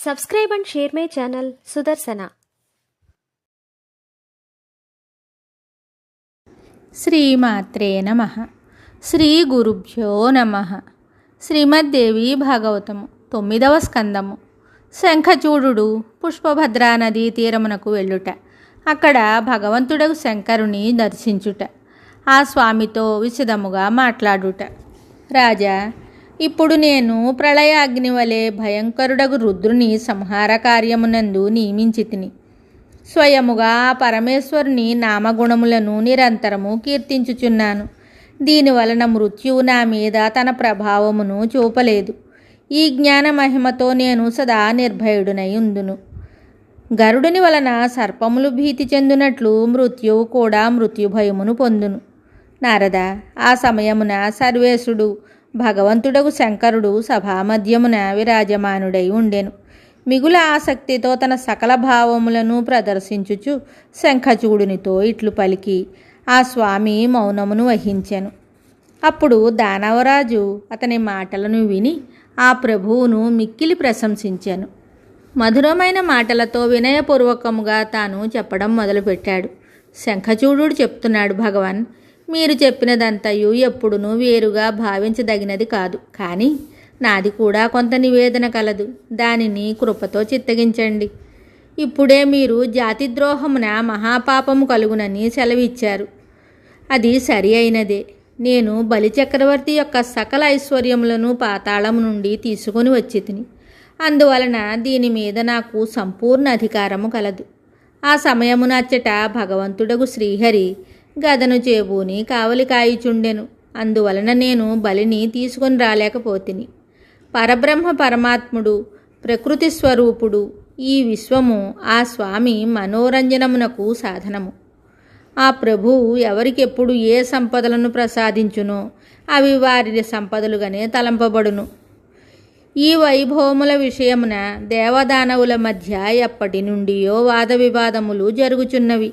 Subscribe and share my channel Sudarsana. శ్రీమాత్రే నమః. శ్రీ గురుభ్యో నమః. శ్రీమద్దేవి భాగవతము 9వ స్కందము. శంఖచూడుడు పుష్పభద్రా నదీ తీరమునకు వెళ్ళుట, అక్కడ భగవంతుడగు శంకరుని దర్శించుట, ఆ స్వామితో విశదముగా మాట్లాడుట. రాజా, ఇప్పుడు నేను ప్రళయాగ్ని వలె భయంకరుడగు రుద్రుని సంహార కార్యమునందు నియమించితిని. స్వయముగా పరమేశ్వరుని నామగుణములను నిరంతరము కీర్తించుచున్నాను. దీనివలన మృత్యువు నా మీద తన ప్రభావమును చూపలేదు. ఈ జ్ఞాన మహిమతో నేను సదా నిర్భయుడునై ఉందును. గరుడుని వలన సర్పములు భీతి చెందునట్లు మృత్యువు కూడా మృత్యుభయమును పొందును. నారద, ఆ సమయమున సర్వేశుడు భగవంతుడగు శంకరుడు సభామధ్యమున విరాజమానుడై ఉండెను. మిగుల ఆసక్తితో తన సకల భావములను ప్రదర్శించుచు శంఖచూడునితో ఇట్లు పలికి ఆ స్వామి మౌనమును వహించెను. అప్పుడు దానవరాజు అతని మాటలను విని ఆ ప్రభువును మిక్కిలి ప్రశంసించెను. మధురమైన మాటలతో వినయపూర్వకముగా తాను చెప్పడం మొదలుపెట్టాడు. శంఖచూడుడు చెప్తున్నాడు, భగవాన్, మీరు చెప్పినదంతయు ఎప్పుడునూ వేరుగా భావించదగినది కాదు. కానీ నాది కూడా కొంత నివేదన కలదు. దానిని కృపతో చిత్తగించండి. ఇప్పుడే మీరు జాతిద్రోహమున మహాపాపము కలుగునని సెలవిచ్చారు. అది సరి అయినదే. నేను బలిచక్రవర్తి యొక్క సకల ఐశ్వర్యములను పాతాళము నుండి తీసుకొని వచ్చి తిని, అందువలన దీని మీద నాకు సంపూర్ణ అధికారము కలదు. ఆ సమయమునచ్చట భగవంతుడగు శ్రీహరి గదను చేబూని కావలి కాయిచుండెను. అందువలన నేను బలిని తీసుకొని రాలేకపోతిని. పరబ్రహ్మ పరమాత్ముడు ప్రకృతి స్వరూపుడు ఈ విశ్వము ఆ స్వామి మనోరంజనమునకు సాధనము. ఆ ప్రభువు ఎవరికెప్పుడు ఏ సంపదలను ప్రసాదించునో అవి వారి సంపదలుగానే తలంపబడును. ఈ వైభవముల విషయమున దేవదానవుల మధ్య ఎప్పటి నుండియో వాద వివాదములు జరుగుచున్నవి.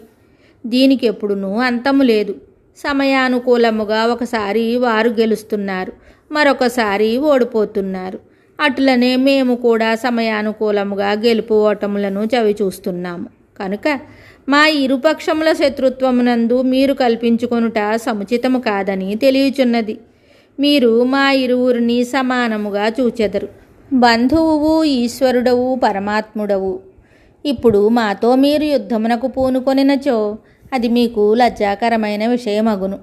దీనికెప్పుడునూ అంతము లేదు. సమయానుకూలముగా ఒకసారి వారు గెలుస్తున్నారు, మరొకసారి ఓడిపోతున్నారు. అట్లనే మేము కూడా సమయానుకూలముగా గెలుపు ఓటములను చవిచూస్తున్నాము. కనుక మా ఇరుపక్షముల శత్రుత్వమునందు మీరు కల్పించుకొనుట సముచితము కాదని తెలియచున్నది. మీరు మా ఇరువురిని సమానముగా చూచెదరు. బంధువువు, ఈశ్వరుడవు, పరమాత్ముడవు. ఇప్పుడు మాతో మీరు యుద్ధమునకు పూనుకొనినచో అది మీకు లజ్జాకరమైన విషయమగును.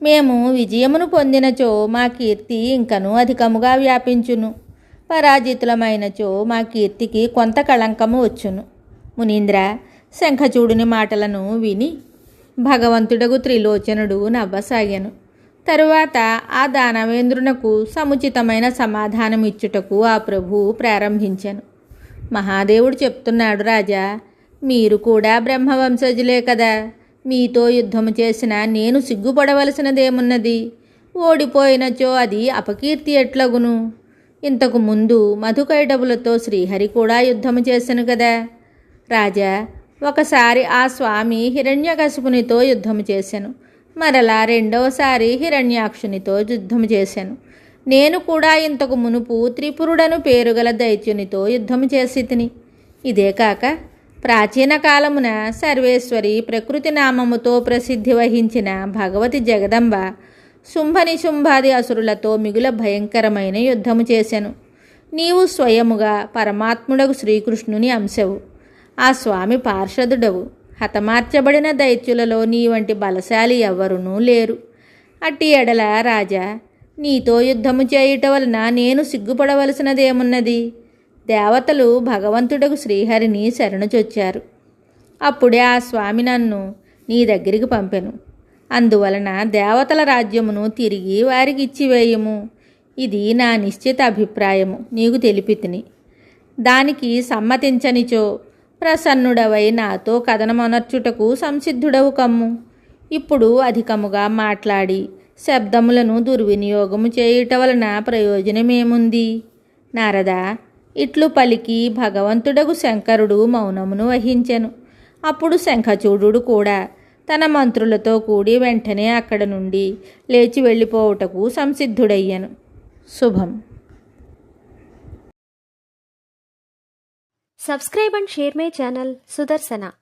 మేము విజయమును పొందినచో మా కీర్తి ఇంకనూ అధికముగా వ్యాపించును. పరాజితులమైనచో మా కీర్తికి కొంత కళంకము వచ్చును. మునీంద్ర, శంఖచూడుని మాటలను విని భగవంతుడగు త్రిలోచనుడు నవ్వసాగాను. తరువాత ఆ దానవేంద్రునకు సముచితమైన సమాధానమిచ్చుటకు ఆ ప్రభువు ప్రారంభించాను. మహాదేవుడు చెప్తున్నాడు, రాజా, మీరు కూడా బ్రహ్మవంశజులే కదా. మీతో యుద్ధము చేసిన నేను సిగ్గుపడవలసినదేమున్నది? ఓడిపోయినచో అది అపకీర్తి ఎట్లగును? ఇంతకు ముందు మధుకైటవులతో శ్రీహరి కూడా యుద్ధము చేశాను కదా. రాజా, ఒకసారి ఆ స్వామి హిరణ్యకశిపునితో యుద్ధము చేశాను. మరలా రెండవసారి హిరణ్యాక్షునితో యుద్ధము చేశాను. నేను కూడా ఇంతకు మునుపు త్రిపురుడను పేరుగల దైత్యునితో యుద్ధము చేసి తిని. ఇదే కాక ప్రాచీన కాలమున సర్వేశ్వరి ప్రకృతి నామముతో ప్రసిద్ధి వహించిన భగవతి జగదంబ శుంభనిశుంభాది అసురులతో మిగుల భయంకరమైన యుద్ధము చేశాను. నీవు స్వయముగా పరమాత్ముడగు శ్రీకృష్ణుని అంశవు, ఆ స్వామి పార్షదుడవు. హతమార్చబడిన దైత్యులలో నీ వంటి బలశాలి ఎవ్వరునూ లేరు. అట్టి ఎడల రాజా, నీతో యుద్ధము చేయుట వలన నేను సిగ్గుపడవలసినదేమున్నది? దేవతలు భగవంతుడకు శ్రీహరిని శరణుచొచ్చారు. అప్పుడే ఆ స్వామి నన్ను నీ దగ్గరికి పంపెను. అందువలన దేవతల రాజ్యమును తిరిగి వారికి ఇచ్చివేయము. ఇది నా నిశ్చిత అభిప్రాయము, నీకు తెలిపితిని. దానికి సమ్మతించనిచో ప్రసన్నుడవై నాతో కథనమనర్చుటకు సంసిద్ధుడవు కమ్ము. ఇప్పుడు అధికముగా మాట్లాడి శబ్దములను దుర్వినియోగము చేయుట వలన ప్రయోజనమేముంది? నారద, ఇట్లు పలికి భగవంతుడగు శంకరుడు మౌనమును వహించెను. అప్పుడు శంఖచూడుడు కూడా తన మంత్రులతో కూడి వెంటనే అక్కడ నుండి లేచి వెళ్ళిపోవుటకు సంసిద్ధుడయ్యను. శుభం. Subscribe and share my channel Sudarsana.